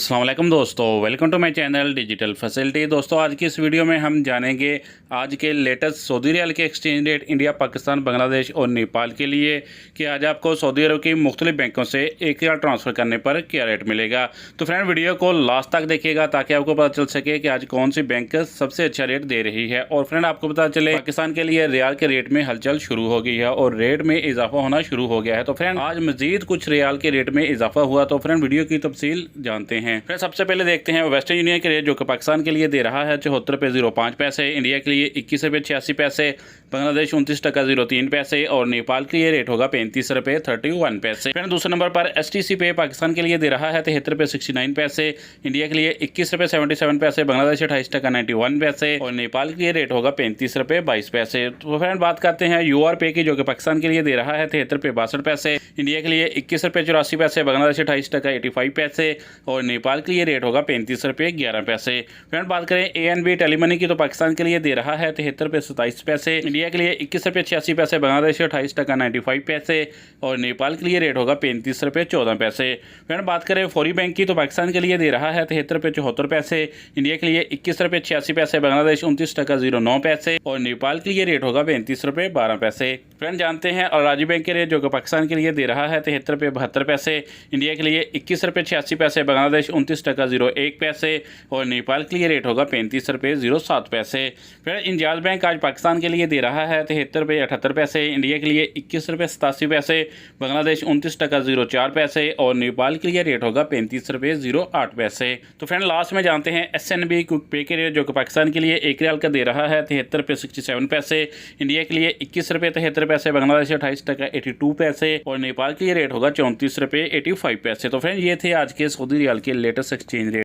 अस्सलाम वालेकुम दोस्तों, welcome to my channel digital facility. दोस्तों आज की इस वीडियो में हम जानेंगे आज के लेटेस्ट सऊदी रियाल के exchange rate India, Pakistan, Bangladesh और नेपाल के लिए कि आज आपको सऊदी अरब की मुख्तलिफ बैंकों से एक रियाल ट्रांसफ़र करने पर क्या रेट मिलेगा। तो फ्रेंड वीडियो को लास्ट तक देखिएगा ताकि आपको पता चल सके कि आज कौन सी बैंक सबसे अच्छा रेट दे रही है। और फ्रेंड आपको पता चले पाकिस्तान के लिए रियाल के रेट में हलचल शुरू हो गई है और रेट में इजाफा होना शुरू हो गया है। तो फ्रेंड आज मजीद कुछ रियाल के रेट में इजाफा हुआ, तो फ्रेंड वीडियो की तफसील जानते हैं। फिर सबसे पहले देखते हैं वेस्टर्न यूनियन के रेट जो कि पाकिस्तान के लिए दे रहा है 74 रुपये 05 पैसे, इंडिया के लिए 21 रुपये 86 पैसे, बांग्लादेश 29.03 पैसे और नेपाल के लिए रेट होगा 35 रुपये 31 पैसे। फिर दूसरे नंबर पर STC पे पाकिस्तान के लिए दे रहा है 73 रुपये 69 पैसे, इंडिया के लिए 21 रुपये 77 पैसे, बांग्लादेश 28.91 पैसे और नेपाल के लिए रेट होगा 35 रुपये 22 पैसे। तो फ्रेंड बात करते हैं UR पे की जो कि पाकिस्तान के लिए दे रहा है 73 रुपये 62 पैसे, इंडिया के लिए 21 रुपये 84 पैसे, बांग्लादेश 28.85 पैसे और नेपाल के लिए रेट होगा 35 रुपये 11 पैसे। फ्रेंड बात करें ANB टेलीमनी की तो पाकिस्तान के लिए दे रहा है 73 रुपये 27 पैसे, इंडिया के लिए 21 रुपये 86 पैसे, बांग्लादेश 28.95 पैसे और नेपाल के लिए रेट होगा 35 रुपये 14 पैसे। फ्रेंड बात करें फौरी बैंक की तो पाकिस्तान के लिए दे रहा है 73 रुपये 74 पैसे, इंडिया के लिए 21 रुपये 86 पैसे, बांग्लादेश 29.09 पैसे और नेपाल के लिए रेट होगा 35 रुपये 12 पैसे। फ्रेंड जानते हैं और राजी बैंक के रेट जो कि पाकिस्तान के लिए दे रहा है 73 रुपये 72 पैसे, इंडिया के लिए 21 रुपये 86 पैसे, बांग्लादेश 29.01 पैसे और नेपाल के लिए रेट होगा 35 रुपये 07 पैसे। फिर इंजाज बैंक आज पाकिस्तान के लिए दे रहा है 73 रुपये 78 पैसे, इंडिया के लिए 21 रुपये 87 पैसे, बांग्लादेश 29.04 पैसे और नेपाल के लिए रेट होगा 35 रुपये 08 पैसे। तो फ्रेंड लास्ट में जानते हैं SNB क्विक पे के रेट जो कि पाकिस्तान के लिए एक रियाल का दे रहा है 73 रुपये 67 पैसे, इंडिया के लिए 21 रुपये 73 पैसे, बांग्लादेश 28.82 पैसे और नेपाल के लिए रेट होगा 34 रुपये 85 पैसे। तो फ्रेंड ये थे आज के सऊदी रियाल के लेटेस्ट एक्सचेंज रेट।